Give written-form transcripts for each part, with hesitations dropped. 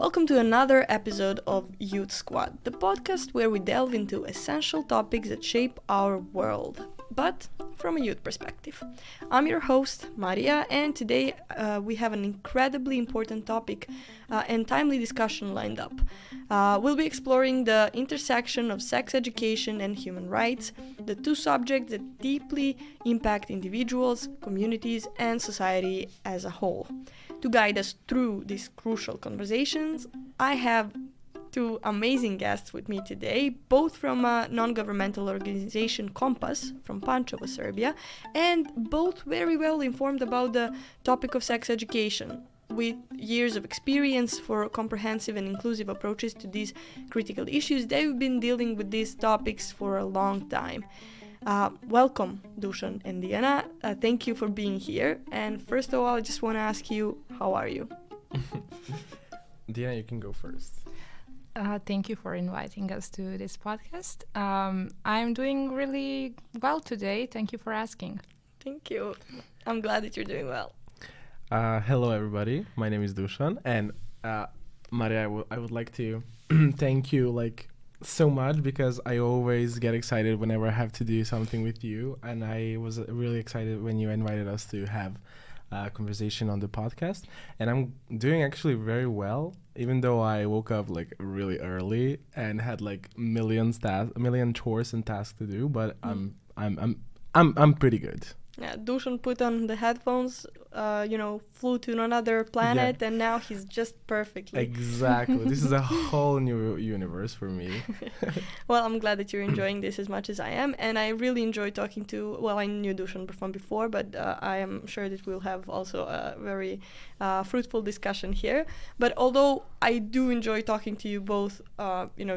Welcome to another episode of Youth Squad, the podcast where we delve into essential topics that shape our world, but from a youth perspective. I'm your host, Maria, and today we have an incredibly important topic and timely discussion lined up. We'll be exploring the intersection of sex education and human rights, the two subjects that deeply impact individuals, communities, and society as a whole. To guide us through these crucial conversations, I have two amazing guests with me today, both from a non-governmental organization KOMPAS from Pančevo, Serbia, and both very well informed about the topic of sex education, with years of experience for comprehensive and inclusive approaches to these critical issues. They've been dealing with these topics for a long time. Welcome, Dusan and Diana. Thank you for being here. And first of all, I just want to ask you, how are you? Diana, you can go first. Thank you for inviting us to this podcast. I'm doing really well today. Thank you for asking. Thank you. I'm glad that you're doing well. Hello, everybody. My name is Dusan. And Maria, I would like to thank you so much, because I always get excited whenever I have to do something with you. And I was really excited when you invited us to have a conversation on the podcast. And I'm doing actually very well, even though I woke up really early and had million chores and tasks to do. But I'm pretty good. Yeah, Dusan put on the headphones, flew to another planet, and now he's just perfectly. Exactly. This is a whole new universe for me. Well, I'm glad that you're enjoying this as much as I am, and I really enjoy talking to, I knew Dusan from before, but I am sure that we'll have also a very fruitful discussion here. But although I do enjoy talking to you both,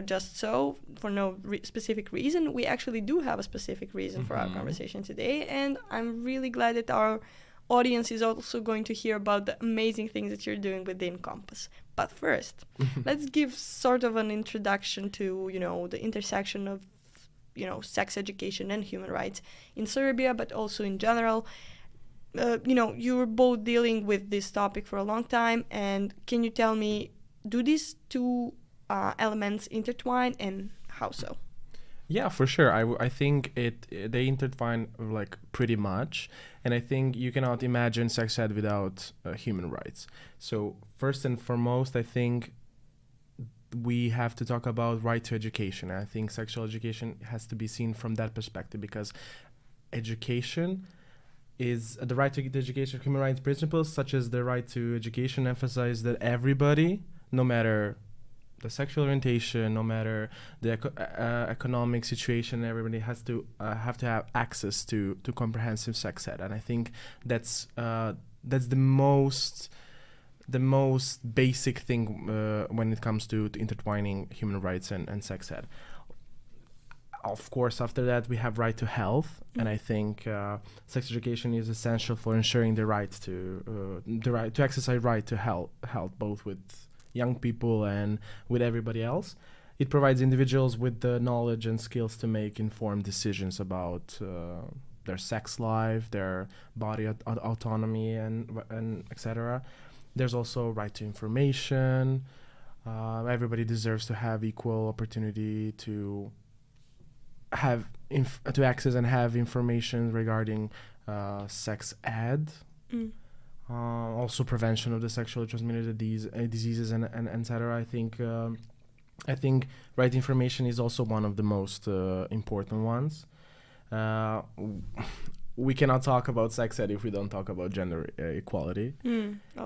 just so, for no specific reason, we actually do have a specific reason for our conversation today, and I'm really glad that our audience is also going to hear about the amazing things that you're doing within KOMPAS. But first, let's give sort of an introduction to, the intersection of, sex education and human rights in Serbia, but also in general. You were both dealing with this topic for a long time, and can you tell me, do these two elements intertwine, and how so? Yeah, for sure. I think they intertwine pretty much, and I think you cannot imagine sex ed without human rights. So first and foremost, I think we have to talk about right to education. And I think sexual education has to be seen from that perspective, because education is the right to education. Human rights principles such as the right to education emphasize that everybody, no matter the sexual orientation, no matter the economic situation, everybody has to have access to comprehensive sex ed. And I think that's the most basic thing when it comes to intertwining human rights and sex ed. Of course, after that we have right to health, and I think sex education is essential for ensuring the right to exercise right to health, both with young people and with everybody else. It provides individuals with the knowledge and skills to make informed decisions about their sex life, their body autonomy, and etc. There's also right to information. Everybody deserves to have equal opportunity to have to access and have information regarding sex ed. Also prevention of the sexually transmitted diseases and etc. I think right information is also one of the most important ones. We cannot talk about sex ed if we don't talk about gender equality.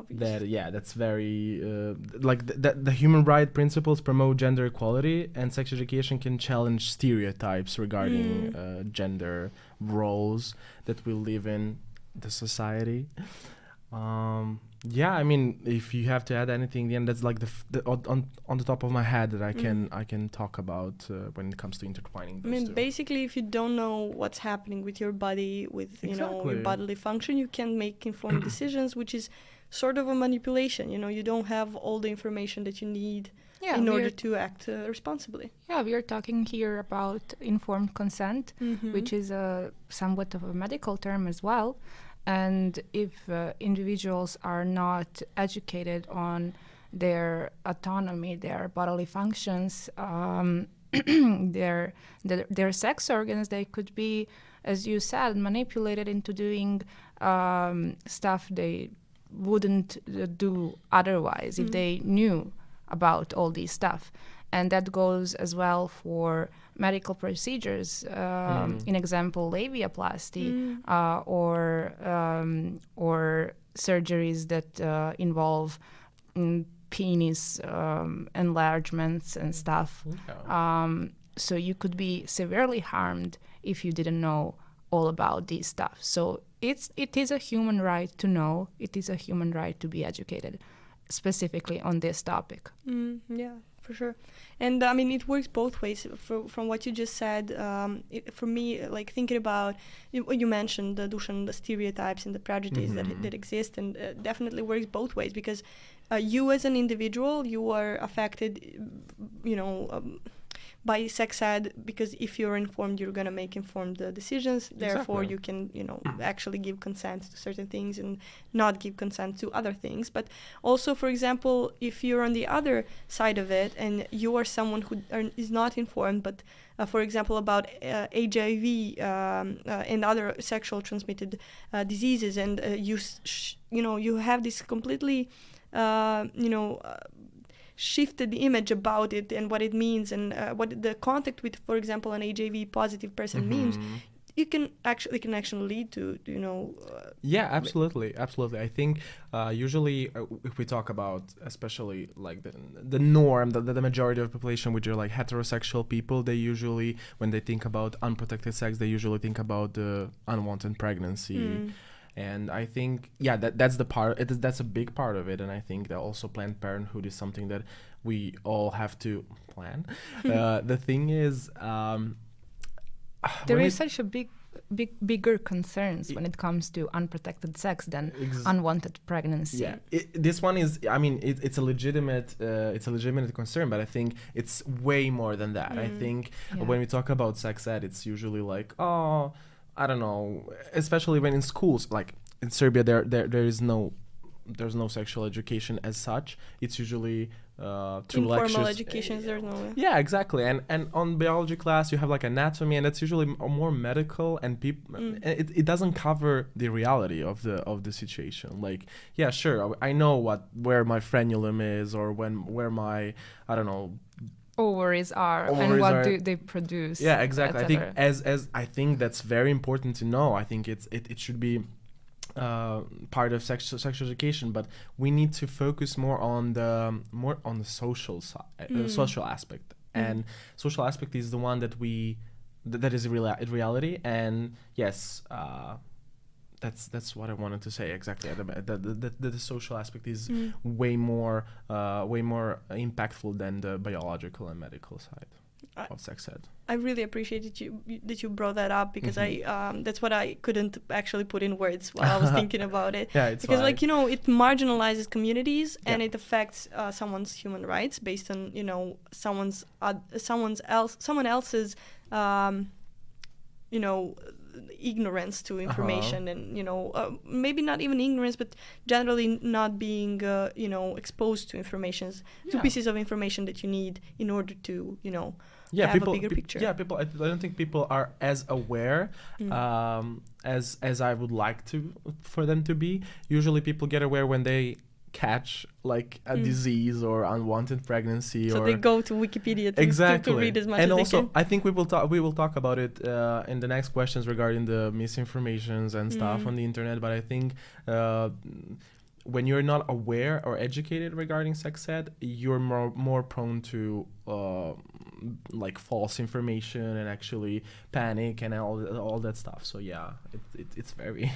That's very the human right principles promote gender equality, and sex education can challenge stereotypes regarding gender roles that we live in the society. If you have to add anything, then that's on the top of my head that I can talk about when it comes to intertwining those two. Basically, if you don't know what's happening with your body, with your bodily function, you can make informed decisions, which is sort of a manipulation. You don't have all the information that you need in order to act responsibly. Yeah, we are talking here about informed consent, which is somewhat of a medical term as well. And if individuals are not educated on their autonomy, their bodily functions, their sex organs. They could be, as you said, manipulated into doing stuff they wouldn't do otherwise if they knew about all these stuff. And that goes as well for medical procedures. In example, labiaplasty or surgeries that involve penis enlargements and stuff. So you could be severely harmed if you didn't know all about these stuff. So it is a human right to know. It is a human right to be educated, specifically on this topic. Yeah, for sure. And I mean, it works both ways. From what you just said, for me, like thinking about, you mentioned, Dusan, the stereotypes and the prejudices that exist, and definitely works both ways, because you as an individual, you are affected, by sex ed, because if you're informed, you're going to make informed decisions. Therefore, you can, actually give consent to certain things and not give consent to other things. But also, for example, if you're on the other side of it and you are someone who is not informed, but for example, about HIV and other sexual transmitted diseases, and you have this completely, shifted image about it and what it means, and what the contact with, for example, an HIV positive person means, it can actually lead to yeah, absolutely. I think usually if we talk about, especially like the norm, the majority of the population, which are like heterosexual people, they usually, when they think about unprotected sex, they usually think about the unwanted pregnancy. And I think, that's a big part of it. And I think that also Planned Parenthood is something that we all have to plan. The thing is, there is such a bigger concerns when it comes to unprotected sex than unwanted pregnancy. Yeah, this one is, I mean, it's a legitimate concern, but I think it's way more than that. I think when we talk about sex ed, it's usually like, oh, I don't know, especially when in schools, like in Serbia, there's no sexual education as such. It's usually through informal lectures. Education. There's no. Yeah, exactly. And on biology class, you have like anatomy, and that's usually more medical, and people. It doesn't cover the reality of the situation. Like, yeah, sure, I know where my frenulum is, or where my, I don't know, ovaries are and what do they produce. Yeah, exactly. I think as I think that's very important to know. I think it should be part of sexual education, but we need to focus more on the social side, social aspect. And social aspect is the one that that is reality. And yes, that's what I wanted to say exactly. The social aspect is way more impactful than the biological and medical side of sex ed. I really appreciate that you brought that up, because that's what I couldn't actually put in words while I was thinking about it. Yeah, it's because fine. It marginalizes communities and it affects someone's human rights based on someone else's ignorance to information, and maybe not even ignorance, but generally not being exposed to to pieces of information that you need in order to have a bigger picture. Yeah, people. I don't think people are as aware as I would like for them to be. Usually, people get aware when they catch like a disease or unwanted pregnancy, so or they go to Wikipedia to read as much and as also they can. I think we will talk about it in the next questions regarding the misinformations and stuff on the internet. But I think when you're not aware or educated regarding sex ed, you're more prone to like false information and actually panic and all that stuff. So yeah, it's very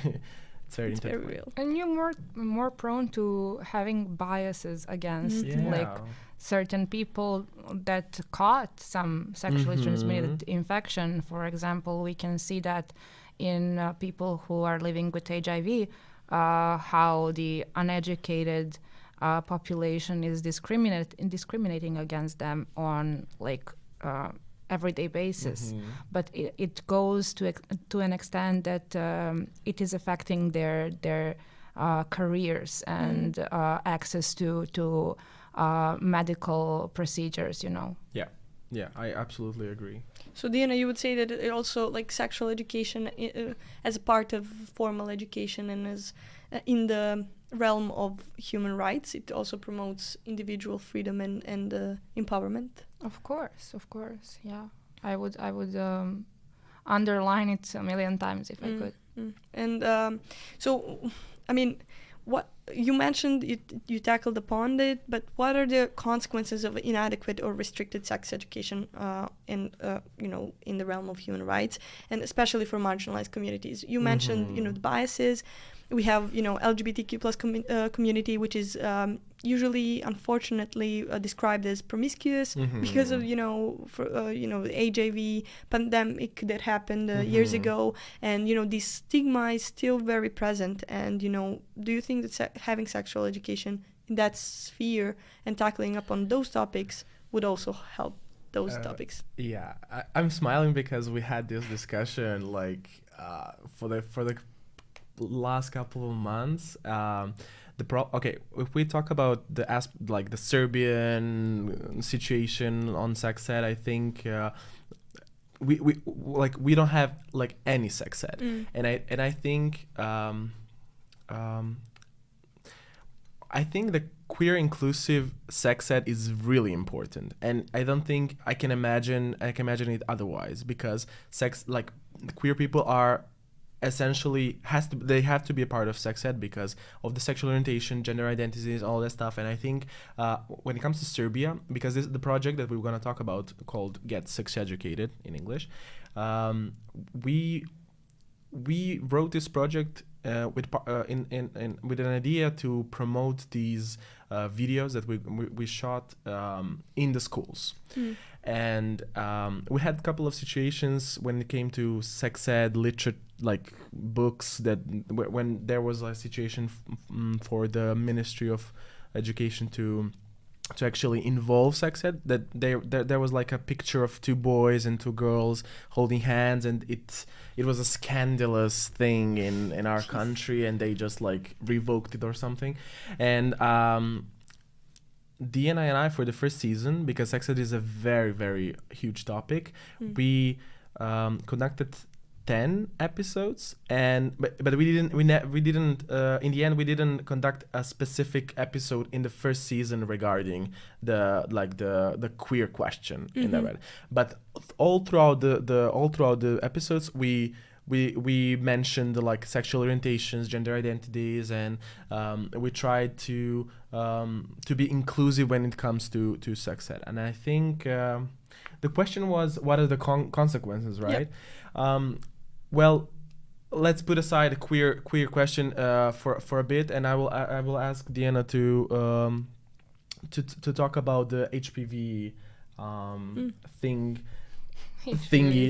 it's very real. And you're more prone to having biases against like certain people that caught some sexually transmitted infection. For example, we can see that in people who are living with HIV, how the uneducated population is discriminating against them on like everyday basis. But it goes to an extent that it is affecting their careers and access to medical procedures, Yeah, I absolutely agree. So Diana, you would say that it also like sexual education as a part of formal education and as in the realm of human rights, it also promotes individual freedom and empowerment. Of course, yeah. I would underline it a million times if I could. And so, I mean, what you mentioned, you tackled upon it, but what are the consequences of inadequate or restricted sex education in the realm of human rights, and especially for marginalized communities? You mentioned, the biases. We have, LGBTQ plus community, which is usually, unfortunately, described as promiscuous because of, the HIV pandemic that happened years ago. And, this stigma is still very present. And, do you think that having sexual education in that sphere and tackling upon those topics would also help those topics? Yeah, I'm smiling because we had this discussion for the last couple of months. If we talk about the Serbian situation on sex ed, I think we don't have any sex ed, and I think I think the queer inclusive sex ed is really important, and I don't think I can imagine it otherwise, because queer people are essentially they have to be a part of sex ed because of the sexual orientation, gender identities, all that stuff. And I think when it comes to Serbia, because this is the project that we're going to talk about called Get Sex Educated in English, we wrote this project with an idea to promote these videos that we shot in the schools. And we had a couple of situations when it came to sex ed literature, books, that when there was a situation for the Ministry of Education to actually involve sex ed, that there was a picture of two boys and two girls holding hands, and it was a scandalous thing in our country, and they just revoked it or something. And Diana and I, for the first season, because sex ed is a very, very huge topic, we conducted 10 episodes, but we didn't in the end we didn't conduct a specific episode in the first season regarding the queer question in that. But all throughout the episodes we mentioned sexual orientations, gender identities, and we tried to be inclusive when it comes to sex ed. And I think the question was, what are the consequences, right? Yep. Well, let's put aside a queer question for a bit, and I will ask Diana to talk about the HPV thingy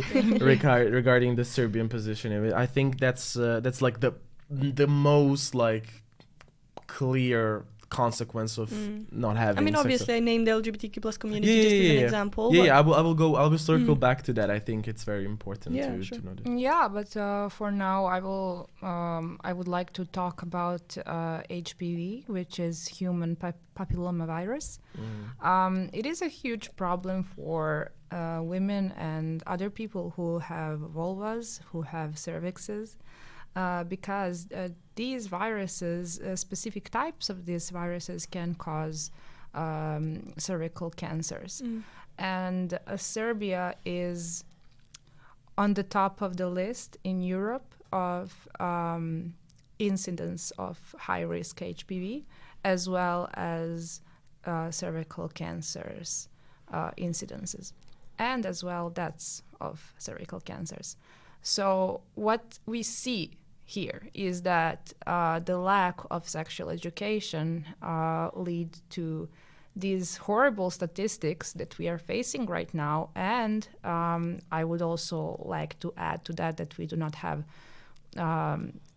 regarding the Serbian position. I think that's the most clear consequence of not having. I mean, obviously, I named the LGBTQ plus community just as an example. I will circle back to that. I think it's very important to know that. Yeah, but for now, I would like to talk about HPV, which is human papillomavirus. It is a huge problem for women and other people who have vulvas, who have cervixes. Because these viruses, specific types of these viruses, can cause cervical cancers. And Serbia is on the top of the list in Europe of incidence of high-risk HPV, as well as cervical cancers incidences, and as well deaths of cervical cancers. So what we see here is that the lack of sexual education lead to these horrible statistics that we are facing right now. And I would also like to add to that we do not have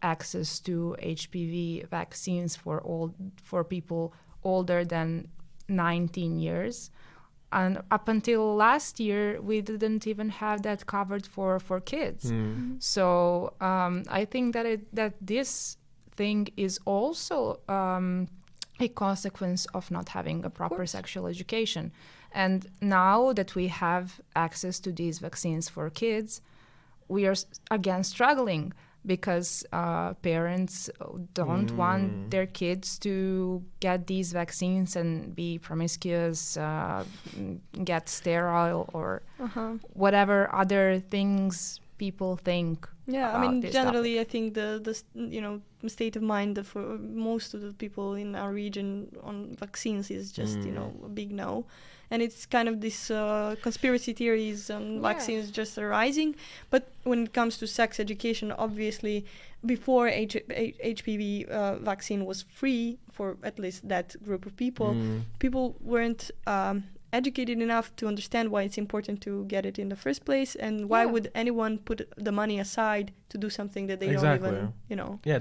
access to HPV vaccines for people older than 19 years. And up until last year, we didn't even have that covered for kids. So I think that this thing is also a consequence of not having a proper sexual education. And now that we have access to these vaccines for kids, we are again struggling because parents don't want their kids to get these vaccines and be promiscuous, get sterile, or whatever other things people think. Yeah, I mean, generally, I think the state of mind for most of the people in our region on vaccines is just a big no, and it's kind of this conspiracy theories on vaccines just arising. But when it comes to sex education, obviously, before HPV vaccine was free for at least that group of people, people weren't educated enough to understand why it's important to get it in the first place, and why would anyone put the money aside to do something that they don't even,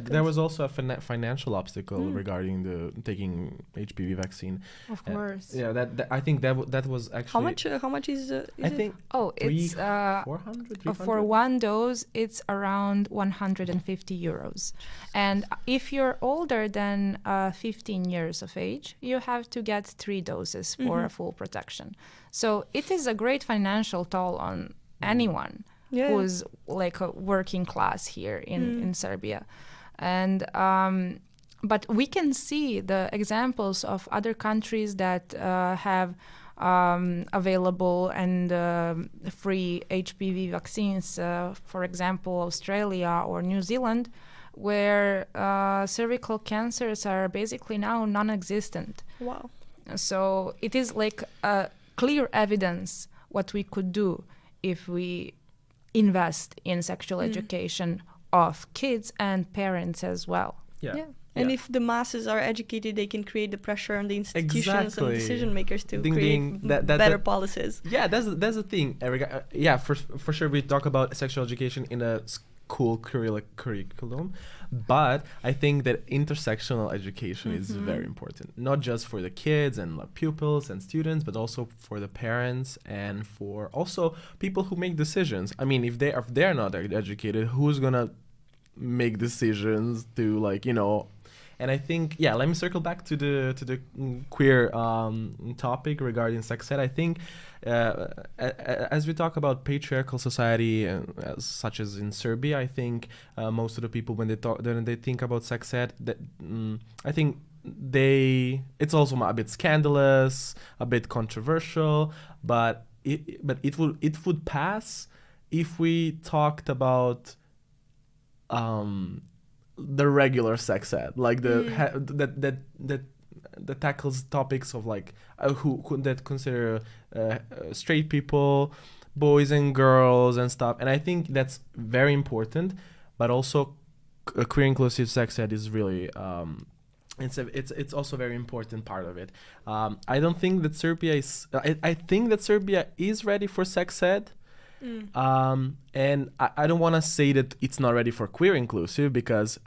there was also a financial obstacle regarding the taking HPV vaccine. Of course. That I think that was actually how much is I think it's 400 for one dose it's around 150 euros, and if you're older than 15 years of age, you have to get 3 doses for a full protection. So it is a great financial toll on anyone who's like a working class here in Serbia. And but we can see the examples of other countries that have available and free HPV vaccines, for example, Australia or New Zealand, where cervical cancers are basically now non-existent. Wow. So it is like a clear evidence what we could do if we invest in sexual education of kids and parents as well. And if the masses are educated, they can create the pressure on the institutions and decision makers to create better policies. Yeah, that's the thing, Erica. For sure we talk about sexual education in a school curriculum, but I think that intersectional education is very important, not just for the kids and pupils and students, but also for the parents and for also people who make decisions. I mean, if they're not educated, who's gonna make decisions to And I think, let me circle back to the queer topic regarding sex ed. I think as we talk about patriarchal society, such as in Serbia, I think most of the people when they think about sex ed, I think it's also a bit scandalous, a bit controversial, but it would pass if we talked about the regular sex ed, like that tackles topics of who that consider straight people, boys and girls and stuff. And I think that's very important, but also queer inclusive sex ed is really it's also a very important part of it. I don't think that Serbia is. I think that Serbia is ready for sex ed. And I don't want to say that it's not ready for queer inclusive, because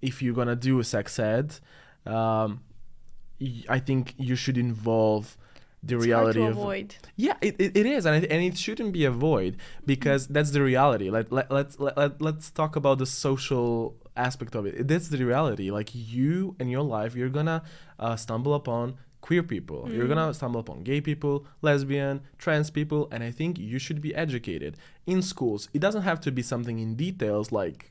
if you're gonna do a sex ed, I think you should involve the reality hard to of avoid. It is, and it shouldn't be a void, because that's the reality. Let's talk about the social aspect of it. That's the reality. Like, you in your life, you're gonna stumble upon queer people, you're gonna stumble upon gay people, lesbian, trans people, and I think you should be educated in schools. It doesn't have to be something in details like,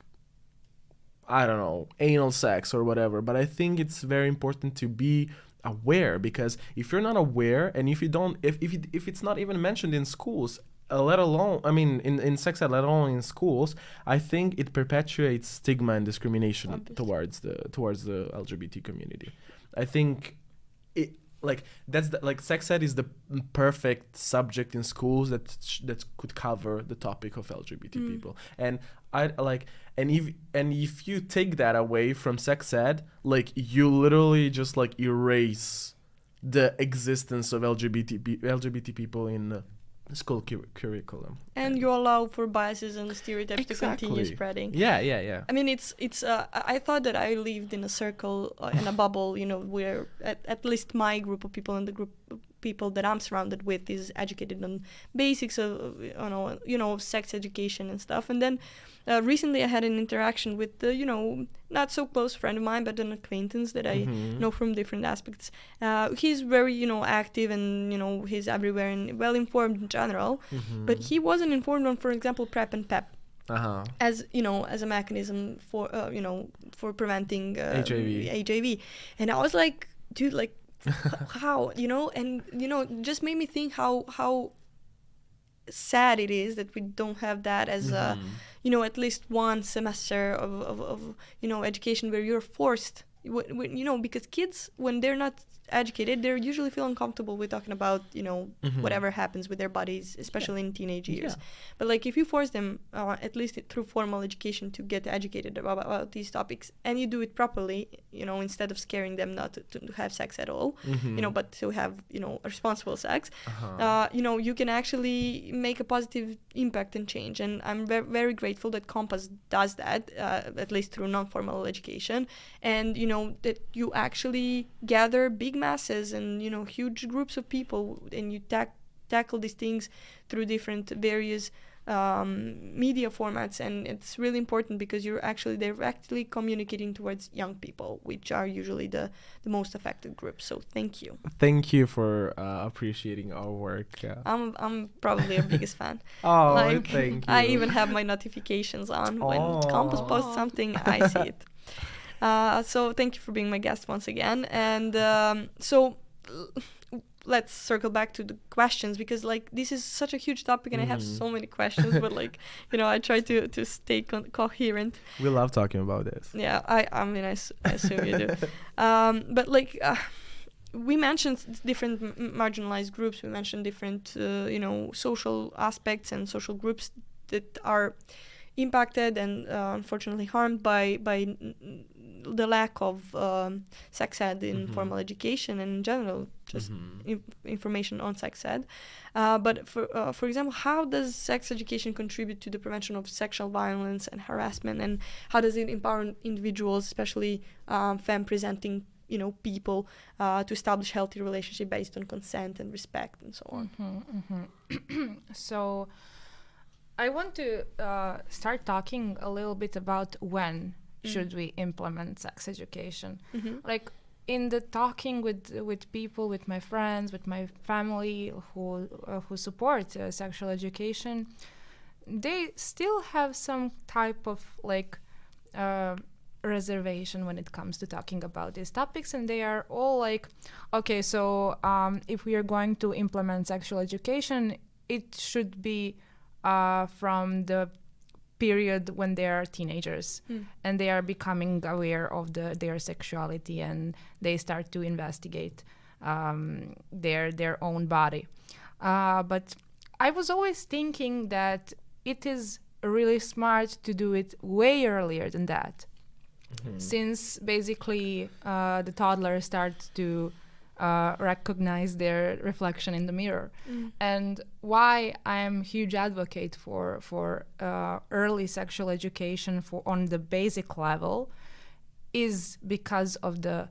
I don't know, anal sex or whatever, but I think it's very important to be aware, because if you're not aware, and if it's not even mentioned in schools, let alone, I mean, in sex ed, let alone in schools, I think it perpetuates stigma and discrimination towards the LGBT community. I think sex ed is the perfect subject in schools that could cover the topic of LGBT people. And if you take that away from sex ed, you literally just erase the existence of LGBT people in the school curriculum. And you allow for biases and stereotypes to continue spreading. Yeah. I mean, it's I thought that I lived in a circle, in a bubble, where at least my group of people and the group of people that I'm surrounded with is educated on basics of sex education and stuff. And then recently I had an interaction with not so close friend of mine, but an acquaintance that I know from different aspects. He's very active, and he's everywhere and well informed in general, but he wasn't informed on, for example, PrEP and PEP. As a mechanism for for preventing HIV. And I was like, dude, like how, and just made me think how sad it is that we don't have that as at least one semester of education where you're forced, because kids, when they're not educated, they usually feel uncomfortable with talking about whatever happens with their bodies, especially in teenage years. But like, if you force them at least through formal education to get educated about these topics, and you do it properly, instead of scaring them not to have sex at all, but to have responsible sex, you can actually make a positive impact and change. And I'm very grateful that KOMPAS does that, at least through non-formal education, and that you actually gather big masses and huge groups of people, and you tackle these things through different various media formats. And it's really important because you're actually directly communicating towards young people, which are usually the most affected group. So thank you for appreciating our work. I'm probably your biggest fan. Thank you. I even have my notifications on. When KOMPAS posts something, I see it. So thank you for being my guest once again. And so let's circle back to the questions, because like, this is such a huge topic and I have so many questions, but like, I try to stay coherent. We love talking about this. Yeah, I mean, I assume you do. But like, we mentioned different marginalized groups. We mentioned different, social aspects and social groups that are impacted and unfortunately harmed by the lack of sex ed in formal education, and in general just information on sex ed. But for example, how does sex education contribute to the prevention of sexual violence and harassment, and how does it empower individuals, especially femme-presenting people, to establish healthy relationship based on consent and respect and so on? So I want to start talking a little bit about when should we implement sex education. Like, in the talking with people, with my friends, with my family who support sexual education, they still have some type of like reservation when it comes to talking about these topics, and they are all like, okay, so if we are going to implement sexual education, it should be from the period when they are teenagers and they are becoming aware of their sexuality, and they start to investigate their own body. But I was always thinking that it is really smart to do it way earlier than that, since basically the toddler starts to recognize their reflection in the mirror. And why I am a huge advocate for early sexual education on the basic level is because of the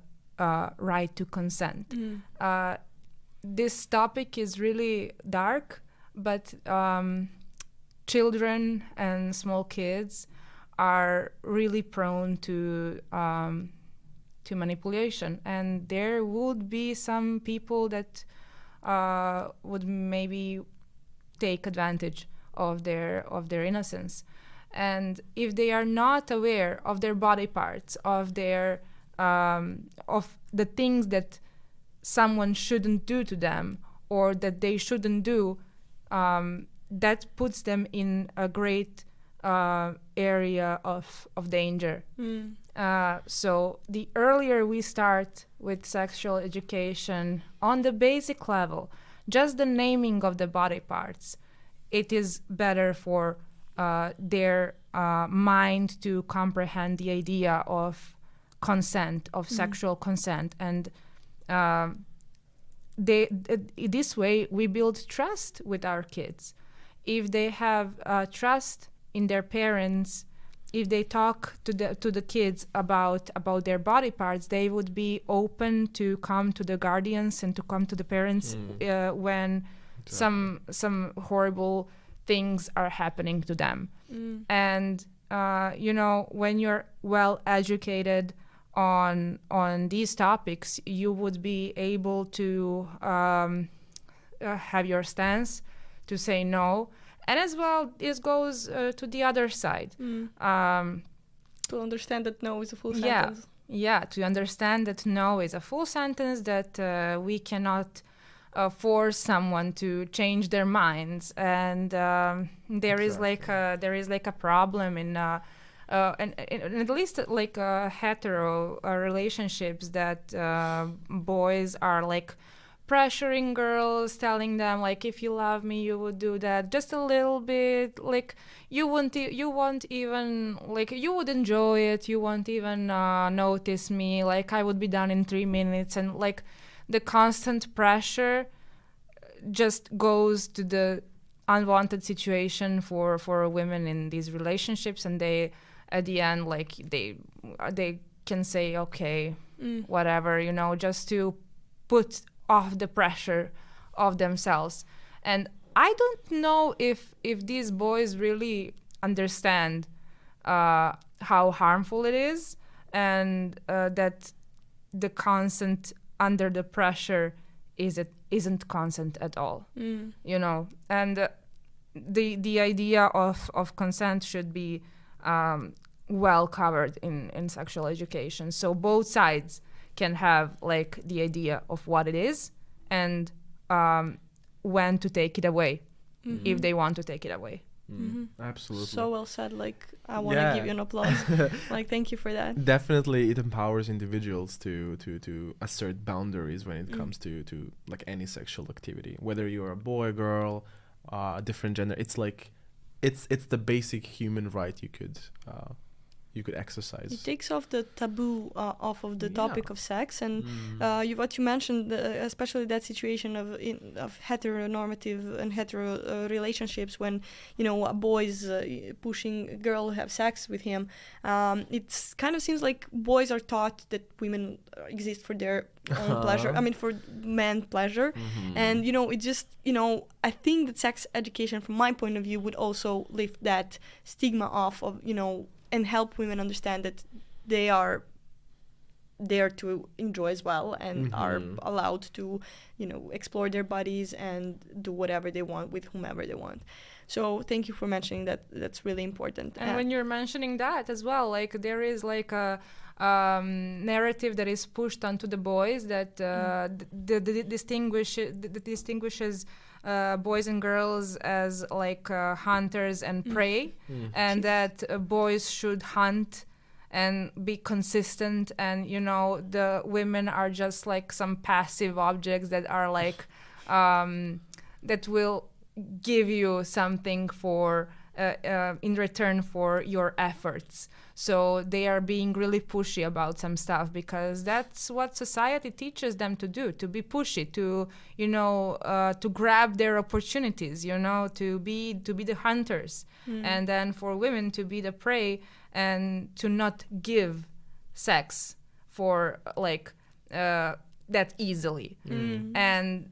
right to consent. This topic is really dark, but children and small kids are really prone to manipulation, and there would be some people that would maybe take advantage of their innocence. And if they are not aware of their body parts, of their of the things that someone shouldn't do to them or that they shouldn't do, that puts them in a great area of danger. So the earlier we start with sexual education on the basic level, just the naming of the body parts, it is better for their mind to comprehend the idea of consent, of sexual consent. And this way we build trust with our kids. If they have trust in their parents if they talk to the kids about their body parts, they would be open to come to the guardians and to come to the parents when some horrible things are happening to them. And when you're well educated on these topics, you would be able to have your stance to say no. And as well, this goes to the other side. To understand that no is a full sentence. Yeah, to understand that no is a full sentence, that we cannot force someone to change their minds. And there is like a problem in and at least like hetero relationships, that boys are like pressuring girls, telling them like, if you love me, you would do that just a little bit, like you won't even like, you would enjoy it, you won't even notice me, like I would be done in 3 minutes. And like the constant pressure just goes to the unwanted situation for women in these relationships, and they at the end like they can say okay, whatever, just to put off the pressure of themselves. And I don't know if these boys really understand how harmful it is, and that the constant under the pressure isn't consent at all. And the idea of consent should be well covered in sexual education, so both sides can have like the idea of what it is and when to take it away, if they want to take it away. Absolutely. So well said. Like I want to give you an applause. Like thank you for that. Definitely, it empowers individuals to assert boundaries when it comes to like any sexual activity, whether you're a boy, girl, a different gender. It's like it's the basic human right you could exercise. It takes off the taboo off of the topic of sex, and what you mentioned, especially that situation of heteronormative and hetero relationships, when a boy is pushing a girl to have sex with him. It kind of seems like boys are taught that women exist for their own pleasure. I mean, for men pleasure, and it just I think that sex education, from my point of view, would also lift that stigma off of and help women understand that they are there to enjoy as well, and are allowed to, explore their bodies and do whatever they want with whomever they want. So thank you for mentioning that. That's really important. And when you're mentioning that as well, like there is like a narrative that is pushed onto the boys that distinguishes boys and girls as like hunters and prey, and that boys should hunt and be consistent, and the women are just like some passive objects that are like that will give you something for in return for your efforts. So they are being really pushy about some stuff, because that's what society teaches them to do, to be pushy, to to grab their opportunities, to be the hunters, and then for women to be the prey, and to not give sex for like that easily. And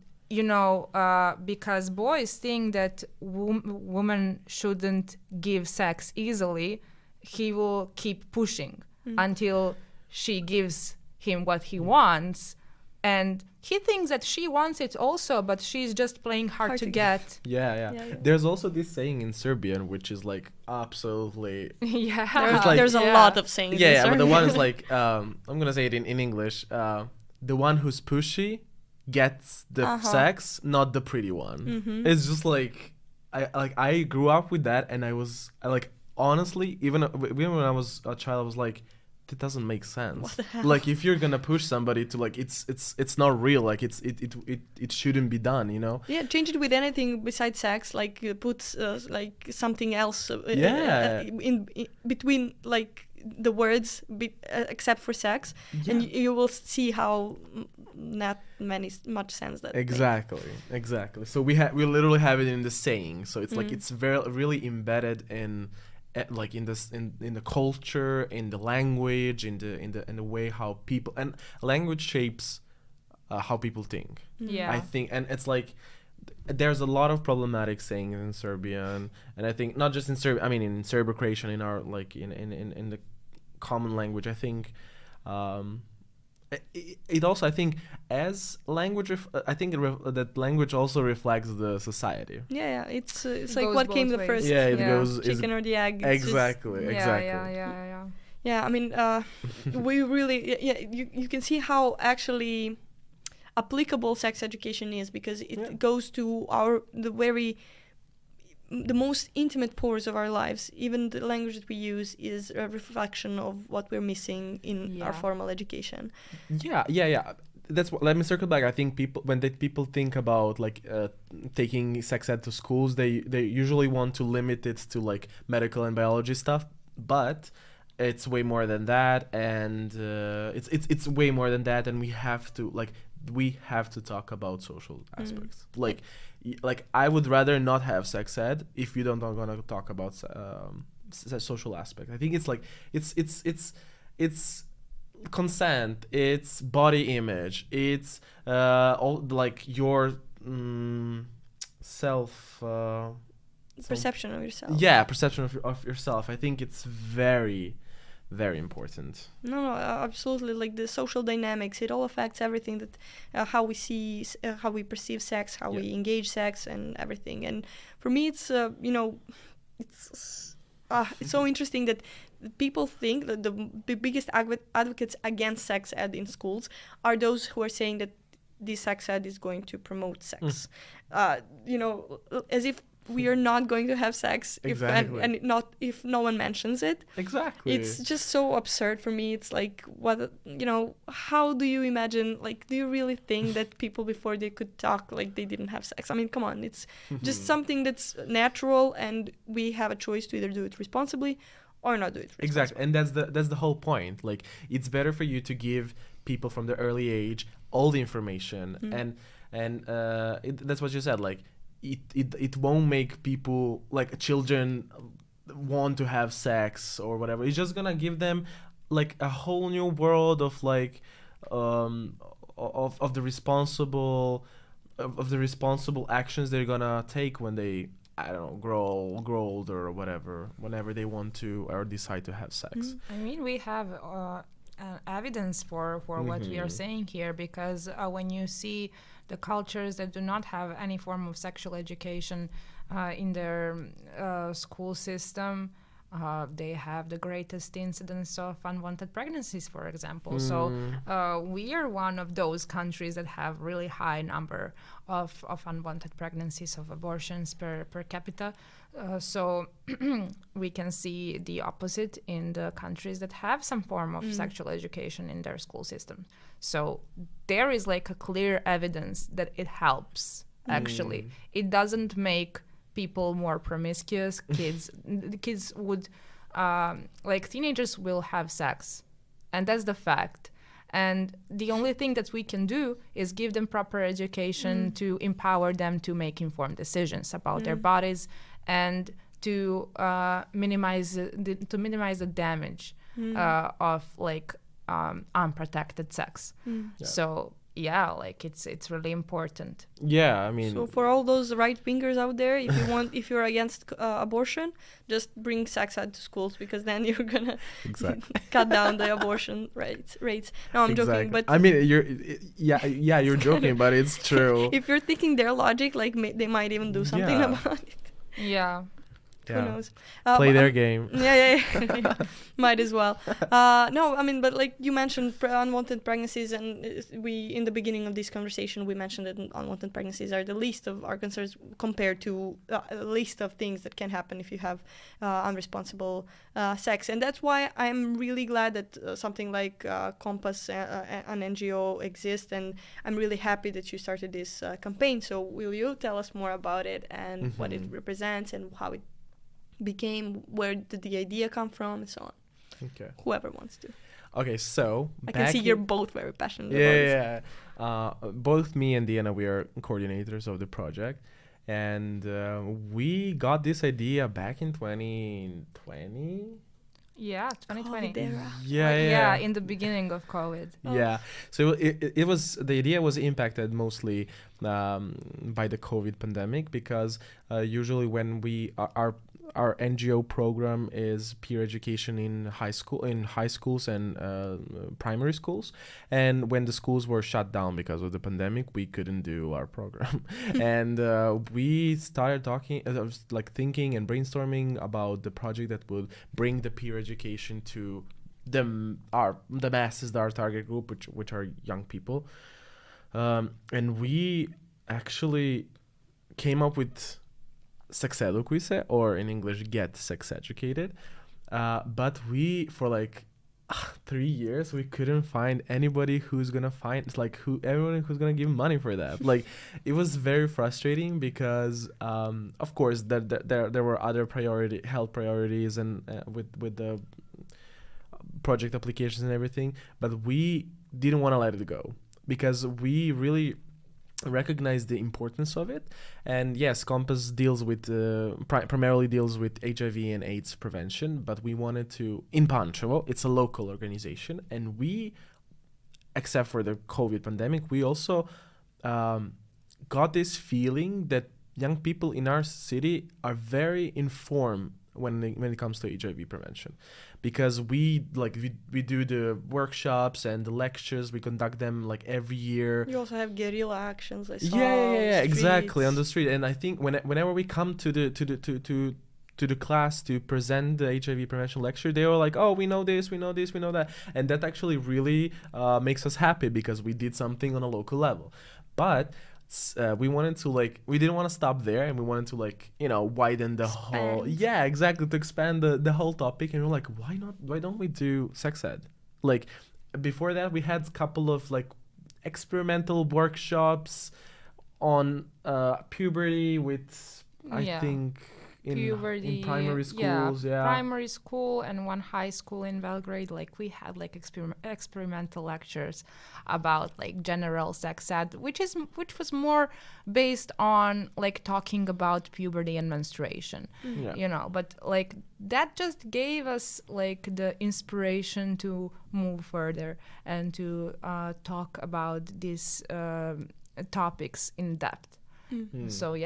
because boys think that women shouldn't give sex easily, he will keep pushing until she gives him what he wants, and he thinks that she wants it also, but she's just playing hard to get. Yeah. There's also this saying in Serbian, which is like absolutely there's a lot of sayings. Yeah, but the one is like I'm gonna say it in English. The one who's pushy gets the sex, not the pretty one. It's just like I grew up with that, and I honestly, even when I was a child, I was like, it doesn't make sense. What the hell? Like, if you're gonna push somebody to like, it's not real. Like, it shouldn't be done. Yeah, change it with anything besides sex. Like, put like something else. In between like the words, except for sex, and you will see how not much sense that exactly. So we literally have it in the saying. So it's like it's really embedded in like in this in the culture, in the language, in the way how people, and language shapes how people think. Yeah. I think, and it's like there's a lot of problematic sayings in Serbian, and I think not just in Serbian, I mean in Serbo-Croatian, in our like in the common language. I think it also, I think, as language I think that language also reflects the society. Yeah, it's It like goes what came both the ways. first, Yeah, it goes chicken or the egg. It's just- exactly. yeah, I mean, we really, you can see how actually applicable sex education is, because it goes to the most intimate pores of our lives. Even the language that we use is a reflection of what we're missing in our formal education. Yeah. That's what, let me circle back. I think when people think about like taking sex ed to schools, they usually want to limit it to like medical and biology stuff, but it's way more than that, and it's way more than that, and we have to talk about social aspects. Like I would rather not have sex ed if you don't gonna talk about social aspect. I think it's like it's consent, it's body image, it's all like your self Perception of yourself. yeah, perception of yourself. I think it's very, very important. No, absolutely. Like the social dynamics, it all affects everything that how we see, how we perceive sex, how we engage sex, and everything. And for me, it's it's so interesting that people think that the biggest advocates against sex ed in schools are those who are saying that this sex ed is going to promote sex. As if we are not going to have sex if no one mentions it. Exactly. It's just so absurd for me. It's like, how do you imagine, like, do you really think that people before they could talk, like, they didn't have sex? I mean, come on, it's just something that's natural, and we have a choice to either do it responsibly or not do it responsibly. Exactly. And that's the whole point. Like, it's better for you to give people from the early age all the information, and that's what you said, like, it won't make people, like children, want to have sex or whatever. It's just gonna give them like a whole new world of like of the responsible actions they're gonna take when they, I don't know, grow older or whatever, whenever they want to or decide to have sex. I mean, we have evidence for what we are saying here, because when you see the cultures that do not have any form of sexual education in their school system, they have the greatest incidence of unwanted pregnancies, for example. So we are one of those countries that have really high number of unwanted pregnancies, of abortions per capita. So we can see the opposite in the countries that have some form of sexual education in their school system. So there is like a clear evidence that it helps, actually. It doesn't make people more promiscuous. Kids would, like teenagers will have sex, and that's the fact. And the only thing that we can do is give them proper education to empower them to make informed decisions about their bodies, and to minimize the damage of like unprotected sex. So yeah, like it's really important. Yeah, I mean, so for all those right wingers out there, if you're against abortion, just bring sex ed to schools, because then you're gonna cut down the abortion rates. No, I'm joking, but I mean, you're joking, but it's true. If you're thinking their logic, like they might even do something about it. Yeah. Who knows? Play their game. Yeah. Might as well. No, I mean, but like you mentioned unwanted pregnancies, and in the beginning of this conversation, we mentioned that unwanted pregnancies are the least of our concerns compared to a list of things that can happen if you have unresponsible sex. And that's why I'm really glad that something like KOMPAS, an NGO, exists, and I'm really happy that you started this campaign. So will you tell us more about it and what it represents and how it became, where did the idea come from, and so on? Okay. Whoever wants to. Okay, so I can see you're both very passionate about this. Both me and Diana, we are coordinators of the project, And we got this idea back in 2020. Yeah, 2020. COVID era. Yeah. In the beginning of COVID. Yeah, so it was, the idea was impacted mostly by the COVID pandemic, because usually when our NGO program is peer education in high schools and primary schools, and when the schools were shut down because of the pandemic, we couldn't do our program. And we started thinking and brainstorming about the project that would bring the peer education to the masses, our target group, which are young people, and we actually came up with SDGYOU, or in English, Get Sex Educated. But we, for 3 years, we couldn't find anybody who's gonna everyone who's gonna give money for that. It was very frustrating, because of course there were other health priorities, and with the project applications and everything, but we didn't want to let it go, because we really recognize the importance of it. And yes, Kompas deals with primarily deals with HIV and AIDS prevention, but we wanted to, in Parental, it's a local organization, and we, except for the COVID pandemic, we also got this feeling that young people in our city are very informed when it comes to HIV prevention, because we do the workshops and the lectures, we conduct them every year. You also have guerrilla actions, I saw. Yeah, exactly, on the street. And I think whenever we come to the class to present the HIV prevention lecture, they were like, oh, we know this, we know this, we know that. And that actually really makes us happy, because we did something on a local level. But we wanted to we didn't want to stop there, and we wanted to widen the whole, exactly, to expand the whole topic. And we're like, why don't we do sex ed? Before that, we had a couple of experimental workshops on puberty with I think in primary schools, primary school, and one high school in Belgrade. We had experimental lectures about general sex ed, which was more based on talking about puberty and menstruation. But that just gave us the inspiration to move further and to talk about these topics in depth. So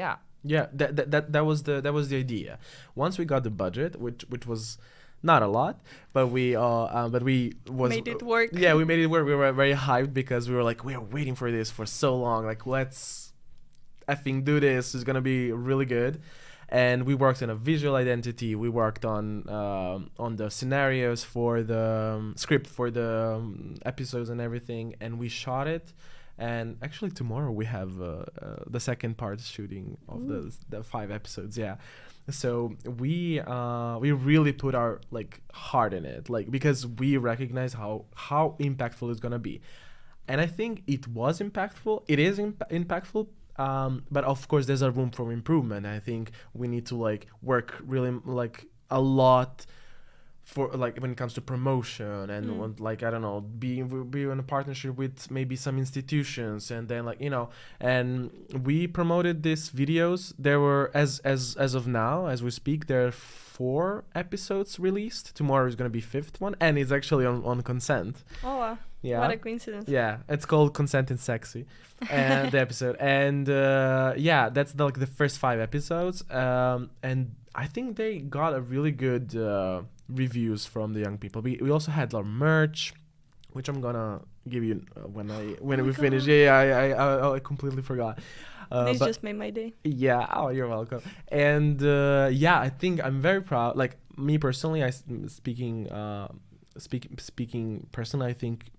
that was the idea. Once we got the budget, which was not a lot, but we made it work. Yeah, we made it work. We were very hyped, because we were we are waiting for this for so long. Let's effing do this. It's gonna be really good. And we worked on a visual identity. We worked on the scenarios for the script for the episodes and everything, and we shot it. And actually tomorrow we have the second part shooting of the 5 episodes. Yeah, so we really put our heart in it, because we recognize how impactful it's gonna be. And I think it was impactful. It is impactful. But of course there's a room for improvement. I think we need to work really a lot for when it comes to promotion, and I don't know, be in a partnership with maybe some institutions, and then and we promoted these videos. There were, as of now, as we speak, there are 4 episodes released. Tomorrow is going to be 5th one, and it's actually on consent. Oh wow. Yeah, what a coincidence. Yeah, it's called Consent and Sexy, and the episode. And that's the first 5 episodes, and I think they got a really good reviews from the young people. We also had our merch, which I'm gonna give you when we finish. I completely forgot. This just made my day. Yeah. Oh, you're welcome. And I think I'm very proud. Me personally, speaking personally, I think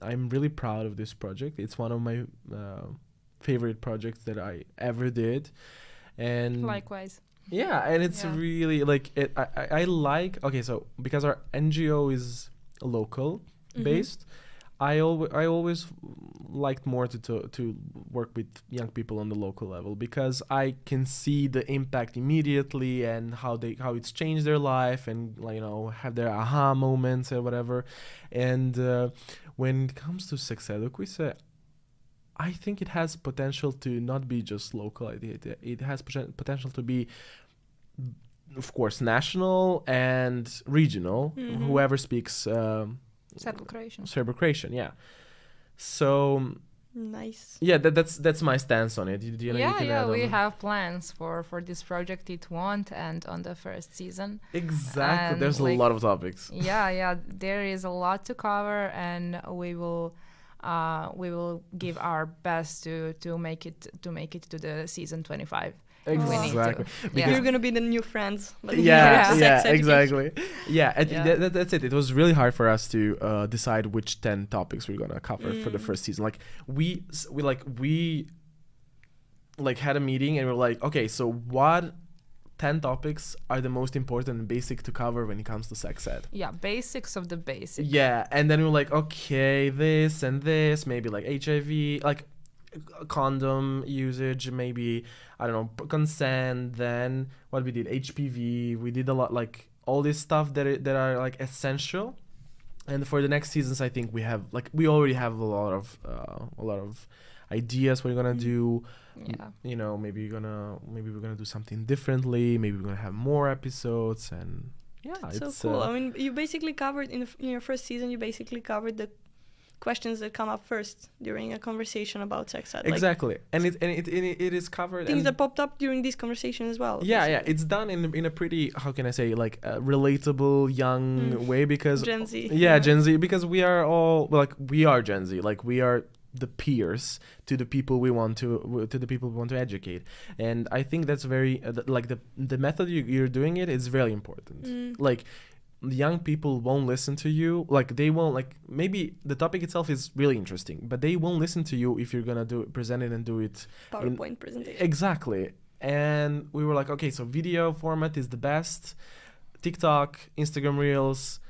I'm really proud of this project. It's one of my favorite projects that I ever did. And likewise. Yeah, and it's really I like, okay, so because our NGO is local based, I always liked more to work with young people on the local level, because I can see the impact immediately, and how it's changed their life, and have their aha moments or whatever. And when it comes to SDGYOU, I think it has potential to not be just local. It has potential to be, of course, national and regional. Whoever speaks Serbo-Croatian, yeah. So nice. Yeah, that's my stance on it. We have plans for this project. It won't end on the first season. Exactly. And there's a lot of topics. Yeah, there is a lot to cover, and we will give our best to make it to the season 25. Exactly. Because you're gonna be the new friends. Exactly. That's it. It was really hard for us to decide which 10 topics we're gonna cover for the first season. Like we had a meeting and we're like, okay, so what 10 topics are the most important and basic to cover when it comes to sex ed? Yeah, basics of the basics. Yeah, and then we're like, okay, this and this, maybe like HIV, like condom usage, maybe, I don't know, consent. Then what we did, HPV, we did a lot, like all this stuff that are like essential. And for the next seasons, I think we already have a lot of ideas what we're gonna do. Maybe we're gonna do something differently, maybe we're gonna have more episodes. And it's so cool. I mean, you basically covered in your first season, you basically covered the questions that come up first during a conversation about sex ed. Exactly. And it is covered. Things that popped up during this conversation as well. Yeah, it's done in a pretty, how can I say, like relatable young way, because Gen Z. Yeah, Gen Z, because we are all, we are Gen Z, like we are the peers to the people we want to educate. And I think that's very the method you're doing it is very important. Like, the young people won't listen to you. Like, they won't, like, maybe the topic itself is really interesting, but they won't listen to you if you're gonna present it and do it PowerPoint presentation. Exactly. And we were like, okay, so video format is the best, TikTok, Instagram Reels,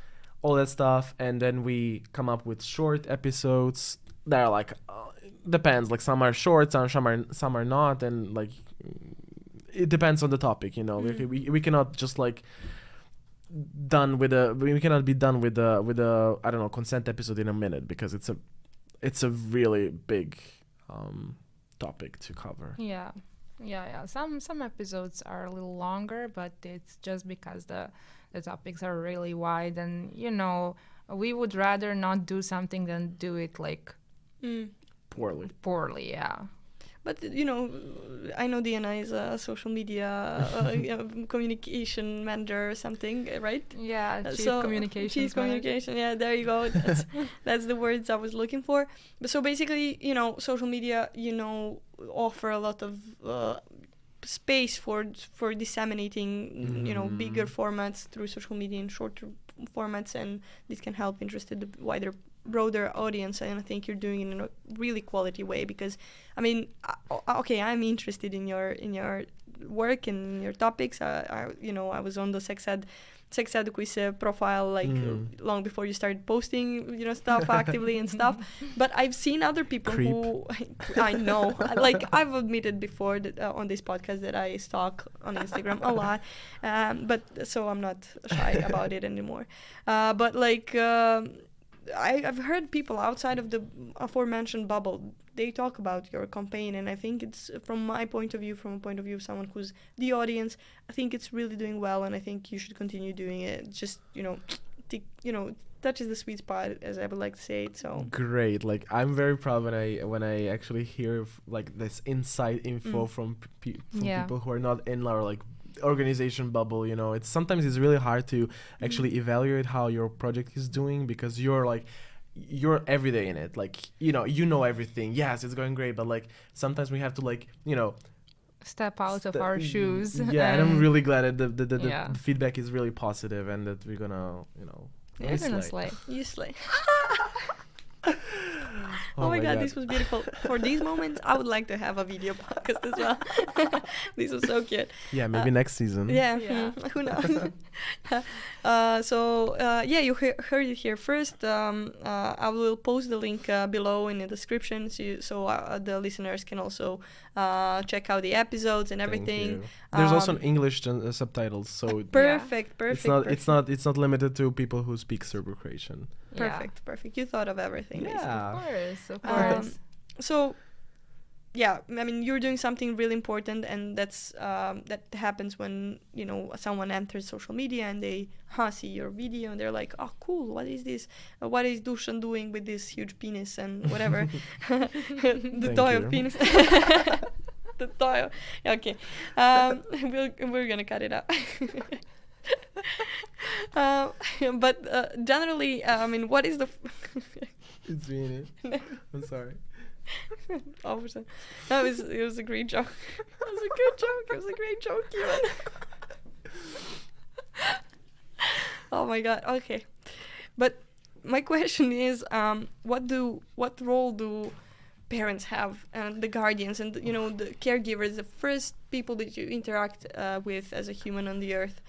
all that stuff. And then we come up with short episodes that are like, depends, like some are short, some are not, and like it depends on the topic, we cannot just like we cannot be done with a I don't know, consent episode in a minute, because it's a really big topic to cover. Yeah. Some episodes are a little longer, but it's just because the topics are really wide, and we would rather not do something than do it like poorly. Yeah. But, I know Diana is a social media communication manager or something, right? Yeah, chief communication. Yeah, there you go. That's the words I was looking for. But so basically, social media, offer a lot of space for disseminating, bigger formats through social media in shorter formats, and this can help broader audience, and I think you're doing it in a really quality way, because I mean, I'm interested in your work and your topics. I was on the sex advocacy profile long before you started posting stuff actively and stuff, but I've seen other people who I know, like I've admitted before that on this podcast that I stalk on Instagram a lot, but so I'm not shy about it anymore, but like I've heard people outside of the aforementioned bubble, they talk about your campaign, and I think it's, from a point of view of someone who's the audience, I think it's really doing well, and I think you should continue doing it. Just, touches the sweet spot, as I would like to say it. So great. Like, I'm very proud when I actually hear this inside info from people who are not in our organization bubble. It's sometimes it's really hard to actually evaluate how your project is doing, because you're every day in it, like you know everything. Yes, it's going great, but like sometimes we have to step out of our shoes. Yeah, and I'm really glad that the feedback is really positive, and that we're gonna You slay. Oh my God, this was beautiful. For these moments, I would like to have a video podcast as well. This was so cute. Yeah, maybe next season. Yeah. Who knows? You heard it here first. I will post the link below in the description, so the listeners can also check out the episodes and everything. There's also English subtitles, so perfect. It's not limited to people who speak Serbo-Croatian. Perfect. You thought of everything. Yeah, of course. So yeah, I mean, you're doing something really important, and that's that happens when, you know, someone enters social media and they see your video and they're like, oh, cool, what is this? What is Dusan doing with this huge penis and whatever? The toy of penis. The toy. Okay. We're gonna cut it out. But generally, I mean, what is the... It's me. I'm sorry. No, it was a great joke. It was a good joke. It was a great joke, even. Oh my god. Okay, but my question is, what role do parents have, and the guardians, and you know, the caregivers, the first people that you interact with as a human on the earth?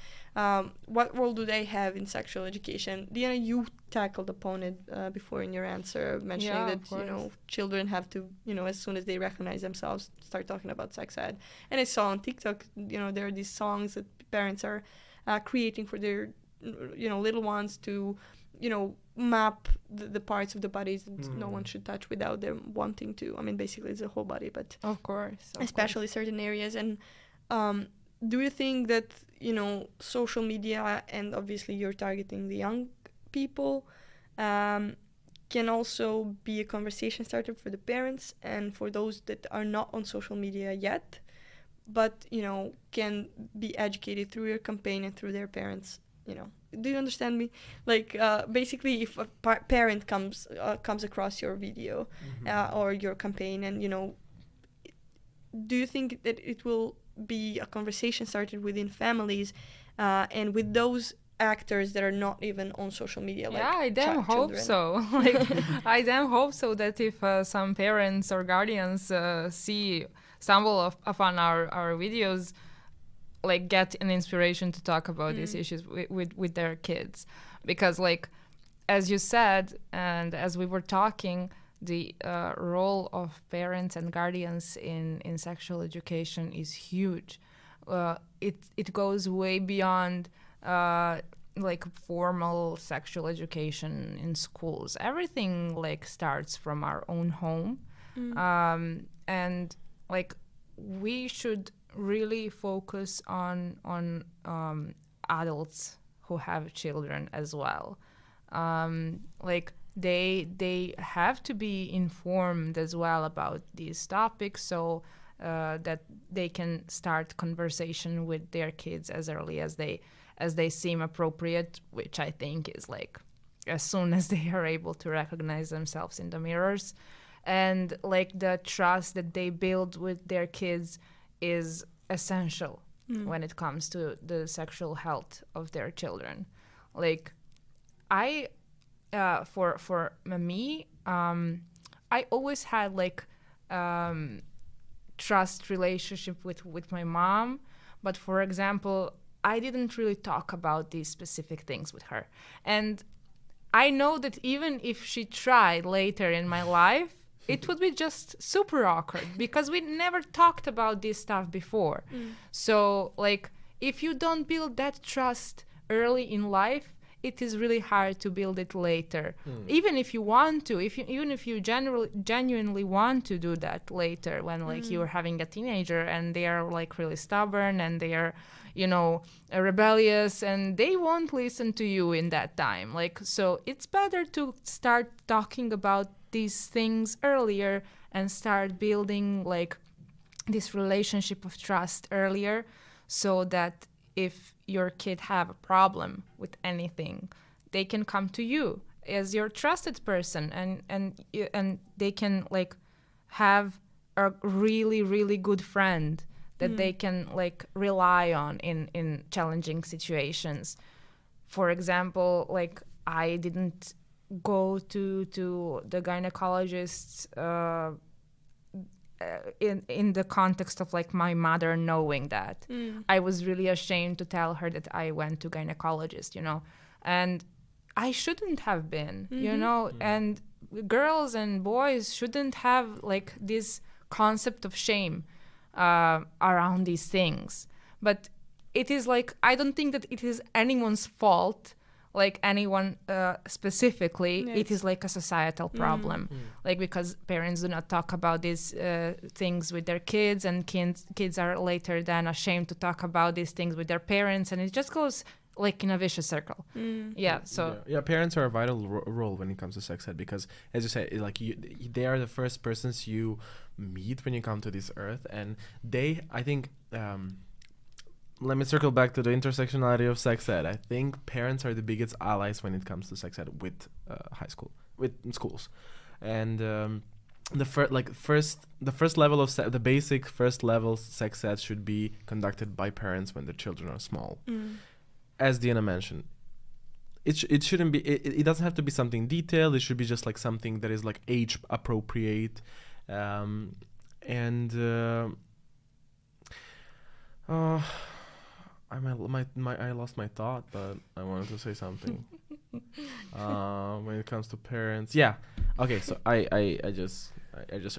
What role do they have in sexual education? Diana, you tackled upon it before in your answer, mentioning that, you know, children have to, you know, as soon as they recognize themselves, start talking about sex ed. And I saw on TikTok, you know, there are these songs that parents are creating for their, you know, little ones to, you know, map the parts of the bodies that no one should touch without them wanting to. I mean, basically it's the whole body, but of course, especially certain areas. And do you think that, you know, social media, and obviously you're targeting the young people, can also be a conversation starter for the parents and for those that are not on social media yet, but, you know, can be educated through your campaign and through their parents, you know? Do you understand me? Like, basically, if a parent comes across your video or your campaign, and, you know, do you think that it will be a conversation started within families and with those actors that are not even on social media? Like, I damn hope so. Like, I damn hope so that if some parents or guardians see stumble upon our videos, like, get an inspiration to talk about these issues with their kids. Because, like, as you said, and as we were talking, the role of parents and guardians in sexual education is huge. It goes way beyond like formal sexual education in schools. Everything, like, starts from our own home. And, like, we should really focus on adults who have children as well. Like, they have to be informed as well about these topics, so that they can start conversation with their kids as early as they seem appropriate, which I think is, like, as soon as they are able to recognize themselves in the mirrors. And, like, the trust that they build with their kids is essential when it comes to the sexual health of their children. Like, for me, I always had, like, trust relationship with my mom, but, for example, I didn't really talk about these specific things with her. And I know that even if she tried later in my life, it would be just super awkward because we never talked about this stuff before. So, like, if you don't build that trust early in life, it is really hard to build it later. Even if you want to, even if you genuinely want to do that later, when, like, you're having a teenager and they are, like, really stubborn and they are, you know, rebellious, and they won't listen to you in that time. Like, so it's better to start talking about these things earlier and start building, like, this relationship of trust earlier, so that if your kid have a problem with anything, they can come to you as your trusted person, and they can, like, have a really, really good friend that they can, like, rely on in challenging situations. For example, like, I didn't go to the gynecologist in the context of, like, my mother knowing that. I was really ashamed to tell her that I went to gynecologist, you know, and I shouldn't have been, you know, and girls and boys shouldn't have, like, this concept of shame around these things. But it is, like, I don't think that it is anyone's fault, like anyone specifically. Yes. It is like a societal problem, like because parents do not talk about these things with their kids, and kids are later then ashamed to talk about these things with their parents, and it just goes like in a vicious circle. Parents are a vital role when it comes to sex ed, because as you said, like they are the first persons you meet when you come to this earth, and I think let me circle back to the intersectionality of sex ed. I think parents are the biggest allies when it comes to sex ed with schools, and the first level of the basic first level sex ed should be conducted by parents when the children are small. As Diana mentioned, it shouldn't be. It doesn't have to be something detailed. It should be just like something that is like age appropriate, I lost my thought, but I wanted to say something. When it comes to parents, okay. So I just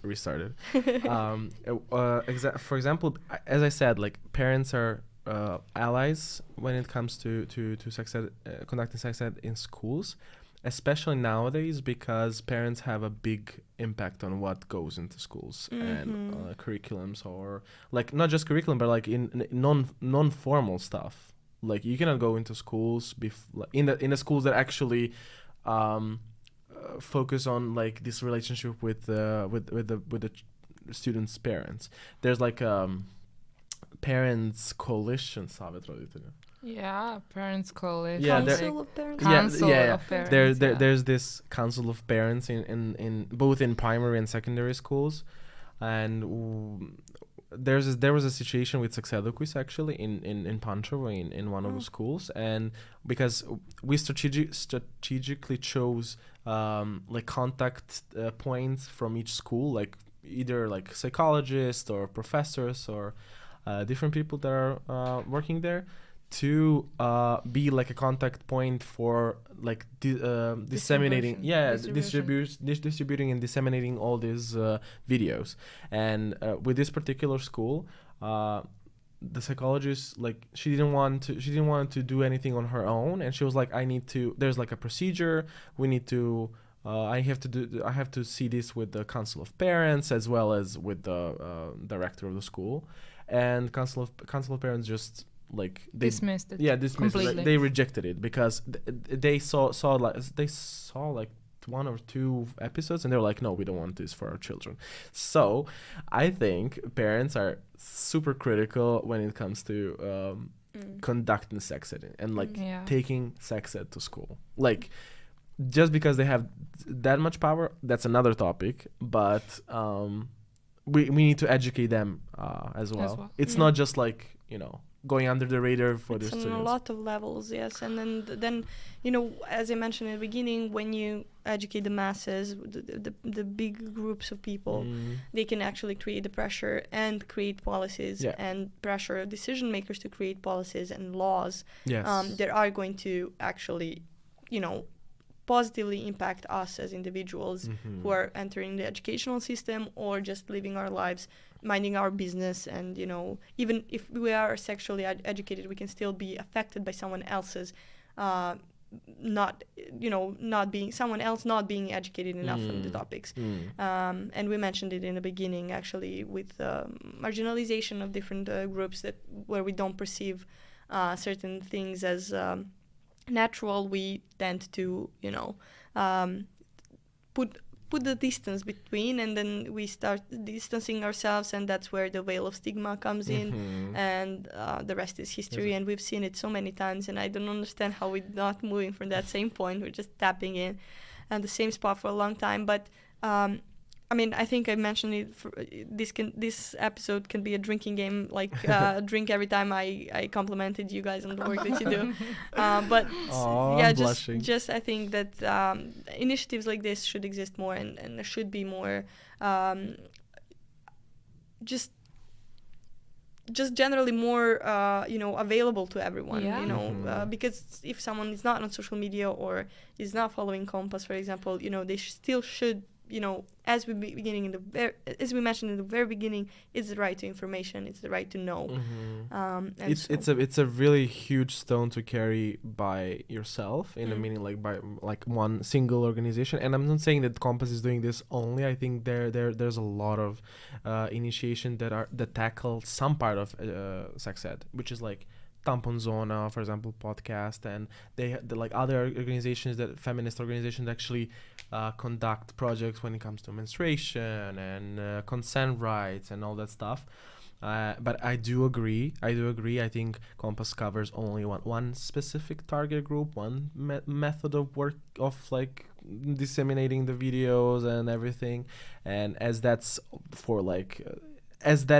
restarted. For example, as I said, like parents are allies when it comes to sex ed, conducting sex ed in schools, especially nowadays, because parents have a big impact on what goes into schools and curriculums, or like not just curriculum, but like in non-formal stuff. Like you cannot go into schools in the schools that actually focus on like this relationship with the students' parents. There's like parents coalition, savjet roditelja. Yeah, parents coalition. Council of parents. Of parents. There's this council of parents in both in primary and secondary schools, and there was a situation with sex educus actually in Pančevo in one of the schools, and because we strategically chose like contact points from each school, like either like psychologists or professors or different people that are working there, to be like a contact point for like disseminating distributing and disseminating all these videos. And with this particular school, the psychologist, like she didn't want to do anything on her own, and she was like, there's like a procedure, we need to I have to see this with the council of parents as well as with the director of the school. And council of parents just like dismissed it. Completely. Like, they rejected it because they saw like one or two episodes, and they were like, no, we don't want this for our children. So I think parents are super critical when it comes to conducting sex ed and like taking sex ed to school. Like, just because they have that much power, that's another topic, but we need to educate them as well. It's not just like, going under the radar for their students. On a lot of levels, yes. And then as I mentioned at the beginning, when you educate the masses, the big groups of people, they can actually create the pressure and create policies and pressure decision makers to create policies and laws that are going to actually, positively impact us as individuals who are entering the educational system or just living our lives, minding our business. And, even if we are sexually educated, we can still be affected by someone else's not being educated enough on the topics. And we mentioned it in the beginning, actually, with marginalization of different groups where we don't perceive certain things as natural. We tend to put the distance between, and then we start distancing ourselves, and that's where the veil of stigma comes in, and the rest is history. And we've seen it so many times, and I don't understand how we're not moving from that same point. We're just tapping in at the same spot for a long time. But I think I mentioned it. This episode can be a drinking game, like drink every time I complimented you guys on the work that you do. But just I think that initiatives like this should exist more, and there should be more just generally more available to everyone. Because if someone is not on social media or is not following Kompas, for example, they still should as we mentioned in the very beginning, it's the right to information, it's the right to know. It's a really huge stone to carry by yourself, in a meaning by one single organization. And I'm not saying that Kompas is doing this only. I think there's a lot of initiation that tackle some part of sex ed, which is like Tampon Zona, for example, podcast, and they like other organizations, that feminist organizations actually conduct projects when it comes to menstruation and consent rights and all that stuff. But I do agree. I think Kompas covers only one specific target group, one method of work, of like disseminating the videos and everything. And as that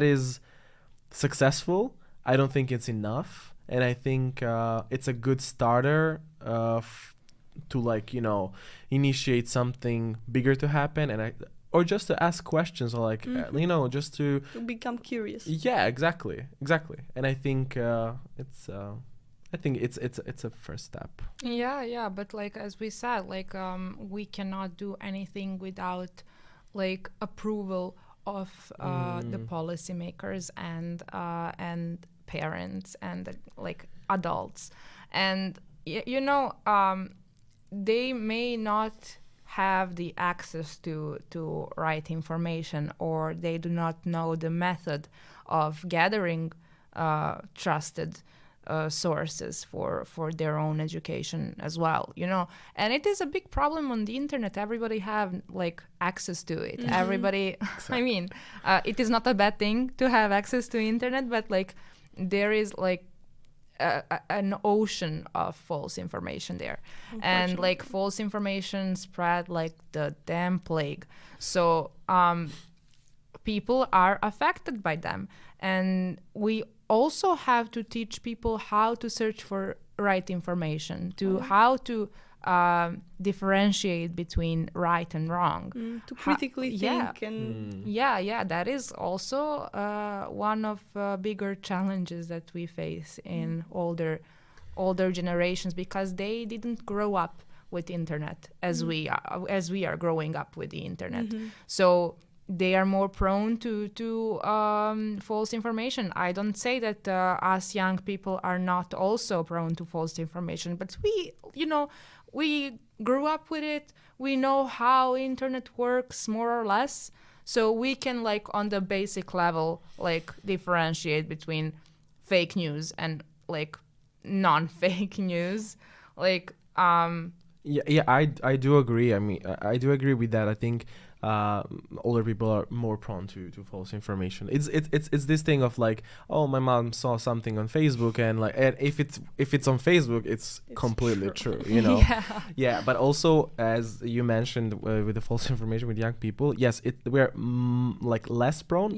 is successful, I don't think it's enough. And I think it's a good starter to initiate something bigger to happen, or just to ask questions, or just to become curious. Yeah, exactly. And I think it's a first step. Yeah, but as we said, we cannot do anything without approval of the policymakers and parents and adults. And they may not have the access to right information, or they do not know the method of gathering trusted sources for their own education as well, and it is a big problem on the internet. Everybody have access to it. Everybody I mean, it is not a bad thing to have access to internet, but there is an ocean of false information there, and false information spread like the damn plague. So people are affected by them, and we also have to teach people how to search for right information, to how to differentiate between right and wrong, to critically think. That is also one of bigger challenges that we face in older generations, because they didn't grow up with internet as we are growing up with the internet. So they are more prone to false information. I don't say that us young people are not also prone to false information, but we grew up with it. We know how internet works more or less, so we can on the basic level differentiate between fake news and non-fake news. I do agree. I mean, I do agree with that. I think older people are more prone to false information. It's this thing of oh, my mom saw something on Facebook, and and if it's on Facebook, it's completely true, Yeah, but also, as you mentioned, with the false information with young people, yes, we're less prone,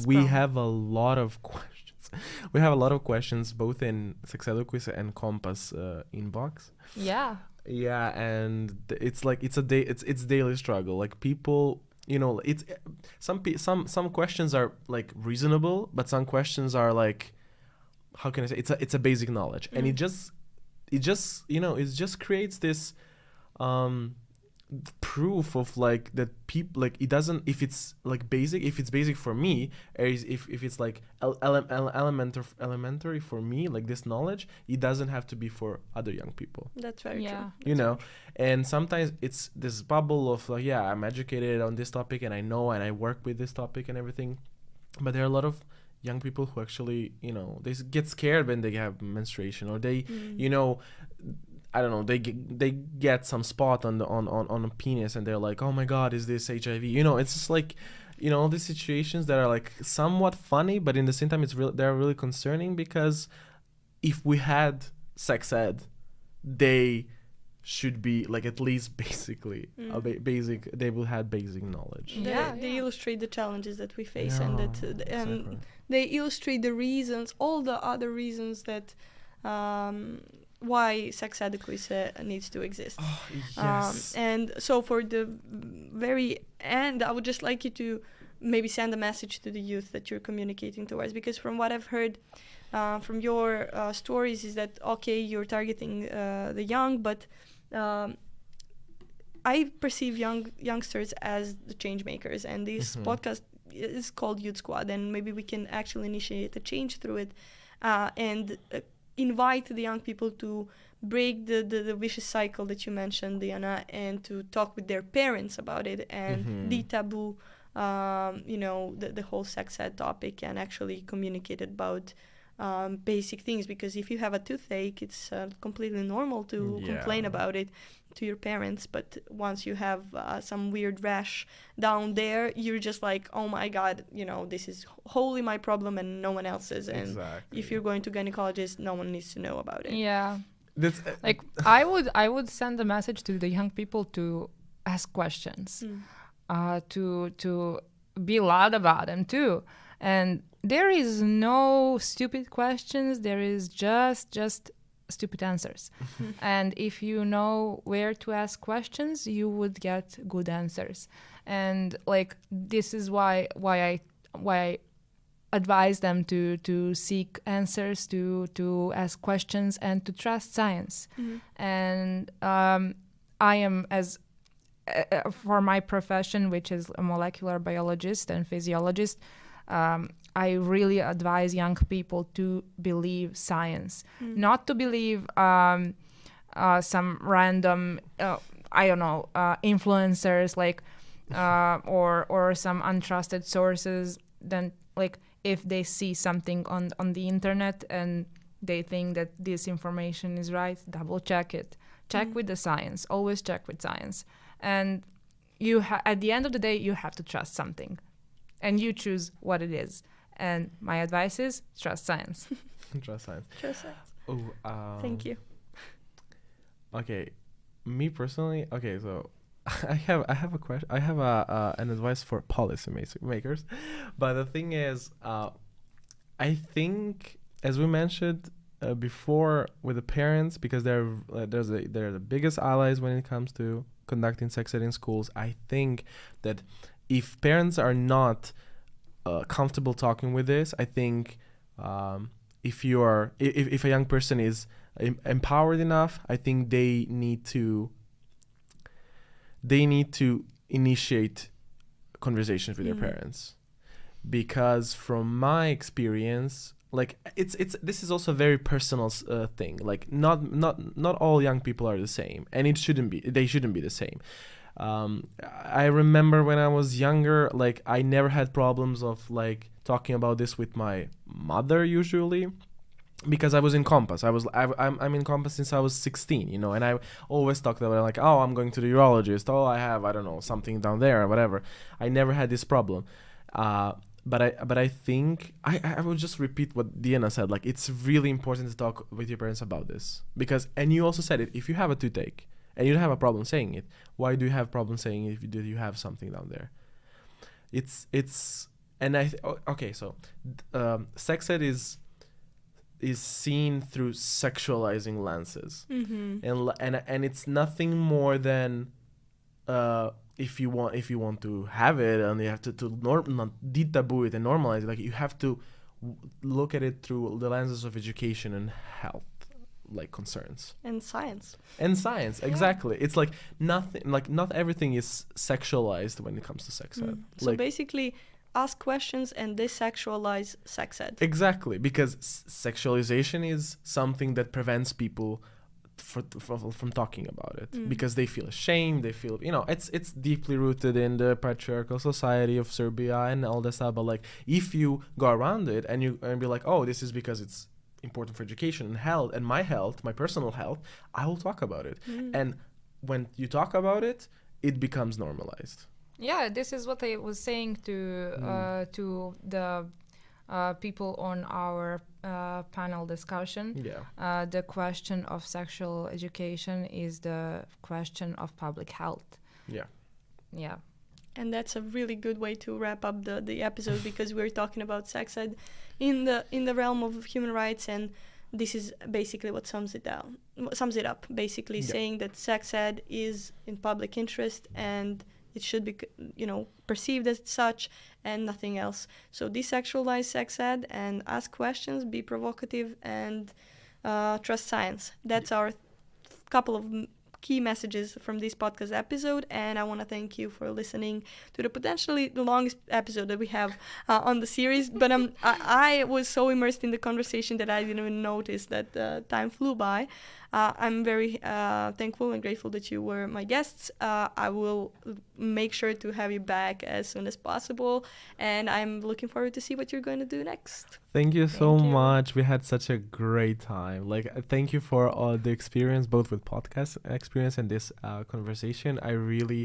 we have a lot of questions. We have a lot of questions both in Sex Advocacy and Kompas inbox. Yeah, and it's it's daily struggle. People, it's some questions are reasonable, but some questions are how can I say, it's a basic knowledge, and it just creates this proof of that people it doesn't, if it's basic for me, or if it's elementary for me, this knowledge, it doesn't have to be for other young people. That's very true. And sometimes it's this bubble of I'm educated on this topic, and I know, and I work with this topic and everything, but there are a lot of young people who actually they get scared when they have menstruation, or they I don't know, they get some spot on a penis, and they're like, oh my god, is this HIV? It's just all these situations that are somewhat funny, but in the same time they're really concerning, because if we had sex ed, they should be at least basically basic. They will have basic knowledge. They illustrate the challenges that we face, and that exactly. They illustrate the reasons, all the other reasons that why sex advocacy needs to exist. Yes. And so for the very end, I would just like you to maybe send a message to the youth that you're communicating towards, because from what I've heard from your stories is that, okay, you're targeting the young, but I perceive youngsters as the change makers, and this podcast is called Youth Squad, and maybe we can actually initiate a change through it, and invite the young people to break the vicious cycle that you mentioned, Diana, and to talk with their parents about it and de-taboo the whole sex ed topic, and actually communicate about basic things, because if you have a toothache, it's completely normal to complain about it to your parents, but once you have some weird rash down there, you're just like, oh my god, this is wholly my problem and no one else's. And if you're going to gynecologist, no one needs to know about it. Yeah. That's, like I would send a message to the young people to ask questions, to be loud about them too. And there is no stupid questions. There is just stupid answers. And if you know where to ask questions, you would get good answers. And like this is why I advise them to seek answers, to ask questions, and to trust science. And I am, as for my profession, which is a molecular biologist and physiologist, I really advise young people to believe science, not to believe some random, influencers, like or some untrusted sources. Then, like, if they see something on the internet and they think that this information is right, double check it. Check with the science. Always check with science. And at the end of the day, you have to trust something, and you choose what it is. And my advice is trust science. Trust science. Trust science. Oh, thank you. Okay, me personally. Okay, so I have a question. I have an advice for policy makers, but the thing is, I think, as we mentioned before, with the parents, because they're the biggest allies when it comes to conducting sex ed in schools. I think that if parents are not comfortable talking with this, I think if a young person is empowered enough, I think they need to initiate conversations with their parents, because from my experience, like this is also a very personal thing. Like not all young people are the same, and they shouldn't be the same. I remember when I was younger, like I never had problems of like talking about this with my mother usually, because I was in Kompas. I'm in Kompas since I was 16, and I always talked about it, like, oh, I'm going to the urologist. Oh, I have, I don't know, something down there or whatever. I never had this problem. But I think I will just repeat what Diana said. Like, it's really important to talk with your parents about this, because, and you also said it, if you have a toothache and you don't have a problem saying it, why do you have problem saying it if you have something down there? Sex ed is seen through sexualizing lenses, and it's nothing more than if you want to have it, and you have to not de-taboo it and normalize it. Like, you have to look at it through the lenses of education and health, like, concerns and science. Exactly. It's like nothing, like not everything is sexualized when it comes to sex ed. So basically, ask questions and desexualize sex ed. Exactly, because sexualization is something that prevents people from talking about it, because they feel ashamed. They feel, it's deeply rooted in the patriarchal society of Serbia and all that stuff. But like, if you go around it and be like, oh, this is because it's important for education and health and my personal health, I will talk about it. And when you talk about it, it becomes normalized. Yeah, this is what I was saying to the people on our panel discussion. Yeah. The question of sexual education is the question of public health. Yeah. Yeah. And that's a really good way to wrap up the episode, because we're talking about sex ed in the realm of human rights, and this is basically what sums it up. Basically, saying that sex ed is in public interest and it should be, perceived as such and nothing else. So desexualize sex ed and ask questions, be provocative, and trust science. That's our couple of key messages from this podcast episode, and I want to thank you for listening to the potentially the longest episode that we have on the series. But I was so immersed in the conversation that I didn't even notice that time flew by. I'm very thankful and grateful that you were my guests. I will make sure to have you back as soon as possible, and I'm looking forward to see what you're going to do next. Thank you so much. We had such a great time. Like, thank you for all the experience, both with podcast experience and this conversation. I really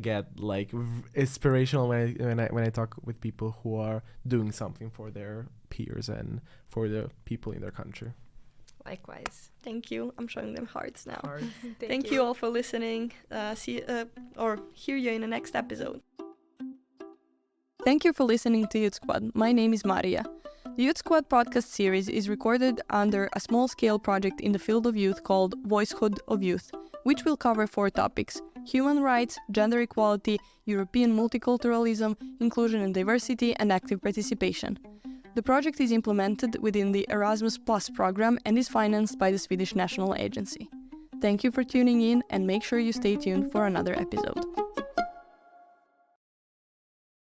get like inspirational when I talk with people who are doing something for their peers and for the people in their country. Likewise. Thank you. I'm showing them hearts now. Hearts. Thank you all for listening. See or hear you in the next episode. Thank you for listening to Youth Squad. My name is Maria. The Youth Squad podcast series is recorded under a small-scale project in the field of youth called Voicehood of Youth, which will cover 4 topics: human rights, gender equality, European multiculturalism, inclusion and diversity, and active participation. The project is implemented within the Erasmus Plus program and is financed by the Swedish National Agency. Thank you for tuning in, and make sure you stay tuned for another episode.